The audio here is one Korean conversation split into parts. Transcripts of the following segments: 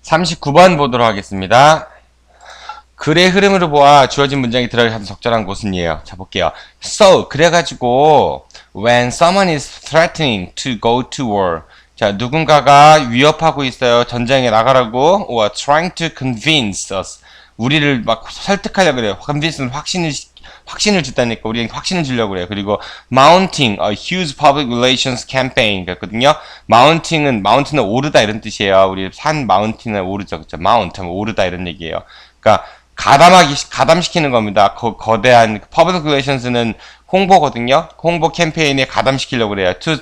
39번 보도록 하겠습니다. 글의 흐름으로 보아 주어진 문장이 들어가기 가장 적절한 곳은이에요. 자, 볼게요. So, 그래가지고 when someone is threatening to go to war. 자, 누군가가 위협하고 있어요. 전쟁에 나가라고. or trying to convince us. 우리를 막 설득하려고 그래요. convince는 확신을 준다니까 우리는 확신을 주려고 그래요. 그리고 mounting a huge public relations campaign 그랬거든요. mounting은 오르다 이런 뜻이에요. 우리 산 mountain은 오르죠. 그죠? mount 하면 오르다 이런 얘기예요. 그러니까 가담시키는 겁니다. 거대한 public relations는 홍보거든요. 홍보 캠페인에 가담시키려고 그래요. to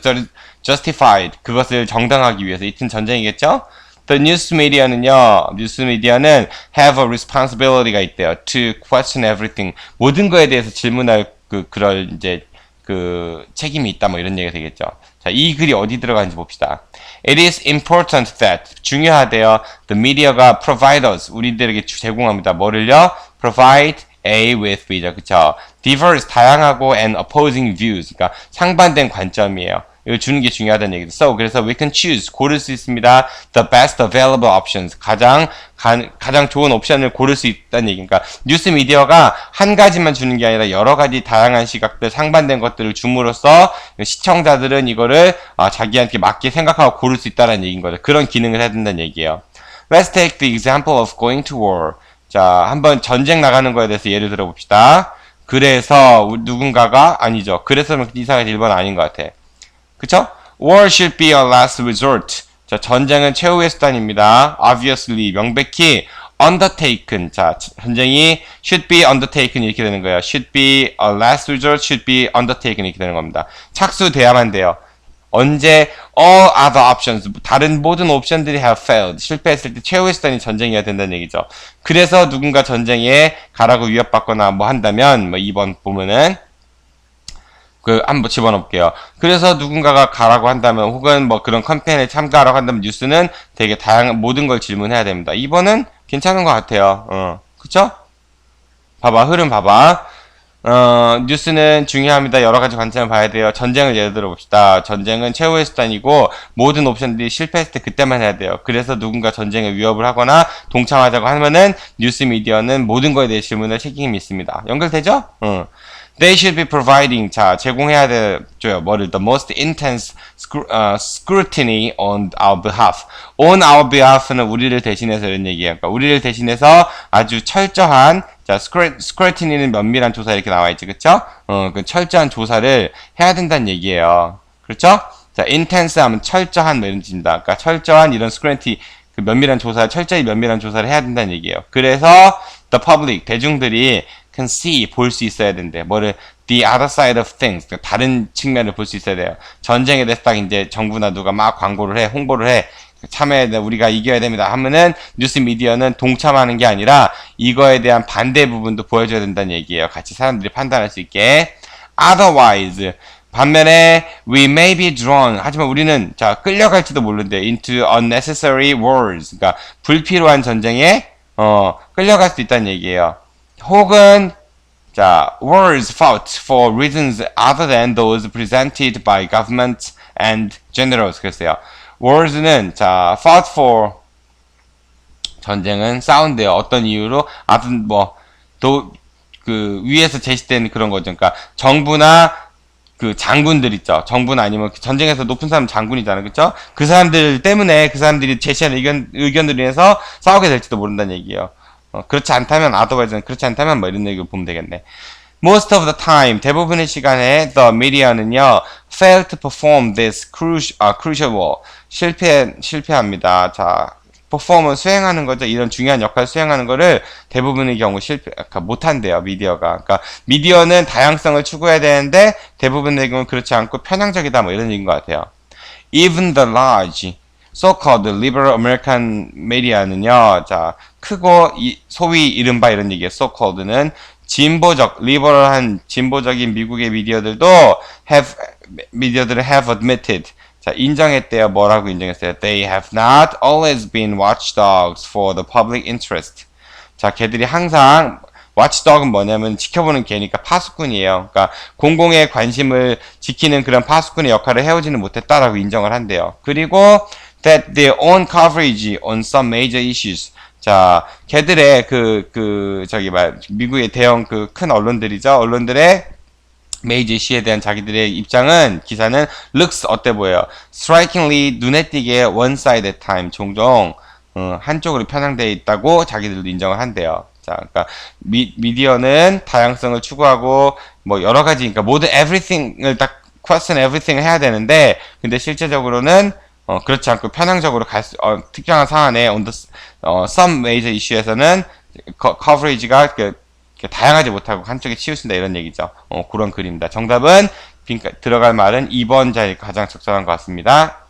justify 그것을 정당하기 위해서. 이튼 전쟁이겠죠? The news media는요, 뉴스 미디어는 have a responsibility가 있대요. To question everything. 모든 거에 대해서 질문할 그럴 이제 책임이 있다 뭐 이런 얘기가 되겠죠. 자, 이 글이 어디 들어가는지 봅시다. It is important that 중요하대요. The media가 provide us 우리들에게 제공합니다. 뭐를요? Provide A with B죠. 그쵸? Diverse 다양하고 and opposing views. 그러니까 상반된 관점이에요. 이거 주는 게 중요하다는 얘기죠. So, 그래서 we can choose, 고를 수 있습니다. The best available options. 가장 좋은 옵션을 고를 수 있다는 얘기니까. 뉴스 미디어가 한 가지만 주는 게 아니라 여러 가지 다양한 시각들, 상반된 것들을 줌으로써 시청자들은 이거를 자기한테 맞게 생각하고 고를 수 있다는 얘기인 거죠. 그런 기능을 해야 된다는 얘기예요. Let's take the example of going to war. 자, 한번 전쟁 나가는 거에 대해서 예를 들어봅시다. 그래서 누군가가 아니죠. 그래서는 이상하게 1번 아닌 것 같아. 그쵸? War should be a last resort. 자, 전쟁은 최후의 수단입니다. Obviously, 명백히 undertaken. 자, 전쟁이 should be undertaken 이렇게 되는 거예요. should be a last resort, should be undertaken 이렇게 되는 겁니다. 착수돼야만 돼요. 언제 all other options, 다른 모든 옵션들이 have failed. 실패했을 때 최후의 수단이 전쟁이어야 된다는 얘기죠. 그래서 누군가 전쟁에 가라고 위협받거나 뭐 한다면, 뭐 2번 보면은 한번 집어넣을게요. 그래서 누군가가 가라고 한다면, 혹은 뭐 그런 캠페인에 참가하라고 한다면, 뉴스는 되게 다양한, 모든 걸 질문해야 됩니다. 2번은 괜찮은 것 같아요. 그쵸? 봐봐, 흐름 봐봐. 뉴스는 중요합니다. 여러 가지 관점을 봐야 돼요. 전쟁을 예를 들어 봅시다. 전쟁은 최후의 수단이고, 모든 옵션들이 실패했을 때 그때만 해야 돼요. 그래서 누군가 전쟁에 위협을 하거나 동참하자고 하면은, 뉴스 미디어는 모든 거에 대해 질문할 책임이 있습니다. 연결되죠? They should be providing, 자, 제공해야 되죠. 뭐를, the most intense scrutiny on our behalf. On our behalf는 우리를 대신해서 이런 얘기예요. 그러니까 우리를 대신해서 아주 철저한, 자, scrutiny는 면밀한 조사 이렇게 나와있지, 그쵸? 그 철저한 조사를 해야 된다는 얘기예요. 그렇죠? 자, intense 하면 철저한 뭐 이런 뜻입니다. 그러니까 철저한 이런 scrutiny, 철저히 면밀한 조사를 해야 된다는 얘기예요. 그래서 the public, 대중들이 can see, 볼 수 있어야 된대. 뭐를, the other side of things. 다른 측면을 볼 수 있어야 돼요. 전쟁에 대해서 딱 이제 정부나 누가 막 광고를 해, 홍보를 해. 우리가 이겨야 됩니다. 하면은, 뉴스 미디어는 동참하는 게 아니라, 이거에 대한 반대 부분도 보여줘야 된다는 얘기예요. 같이 사람들이 판단할 수 있게. Otherwise, 반면에, we may be drawn. 하지만 우리는, 자, 끌려갈지도 모르는데, into unnecessary wars. 그러니까, 불필요한 전쟁에, 끌려갈 수 있다는 얘기예요. 혹은 자, wars fought for reasons other than those presented by government and generals. 그랬어요. wars는 자, fought for 전쟁은 싸운대요. 어떤 이유로? 아무튼 위에서 제시된 그런 거죠. 그러니까 정부나 그 장군들 있죠. 정부나 아니면 전쟁에서 높은 사람 장군이잖아요. 그쵸? 그 사람들 때문에 그 사람들이 제시한 의견들로 인해서 싸우게 될지도 모른다는 얘기예요. 그렇지 않다면, otherwise는 그렇지 않다면 뭐 이런 얘기를 보면 되겠네. Most of the time, 대부분의 시간에 the media는요, fail to perform this crucial war. 실패합니다. 자, perform은 수행하는 거죠. 이런 중요한 역할을 수행하는 거를 대부분의 경우 못한대요, 미디어가. 그러니까, 미디어는 다양성을 추구해야 되는데, 대부분의 경우 그렇지 않고 편향적이다, 뭐 이런 얘기인 것 같아요. Even the large, so-called liberal American media는요, 자, 크고, 소위 이른바 이런 얘기예요. so-called는 리버럴한 진보적인 미국의 미디어들은 have admitted. 자, 인정했대요. 뭐라고 인정했어요? They have not always been watchdogs for the public interest. 자, 걔들이 항상 watchdog은 뭐냐면 지켜보는 개니까 파수꾼이에요. 그러니까 공공의 관심을 지키는 그런 파수꾼의 역할을 해오지는 못했다라고 인정을 한대요. 그리고 that their own coverage on some major issues. 자, 걔들의 미국의 대형 큰 언론들이죠. 언론들의 메이저 이슈에 대한 자기들의 입장은, 기사는 looks 어때 보여요. strikingly 눈에 띄게 one side at time. 종종 한쪽으로 편향되어 있다고 자기들도 인정을 한대요. 자, 그러니까 미디어는 다양성을 추구하고 뭐 여러 가지, 그러니까 모든 everything을 딱 question everything을 해야 되는데, 근데 실제적으로는 그렇지 않고 편향적으로 특정한 사안에 on the some major issue에서는 coverage가 다양하지 못하고 한쪽에 치우친다, 이런 얘기죠. 그런 글입니다. 정답은 들어갈 말은 2번 자리가 가장 적절한 것 같습니다.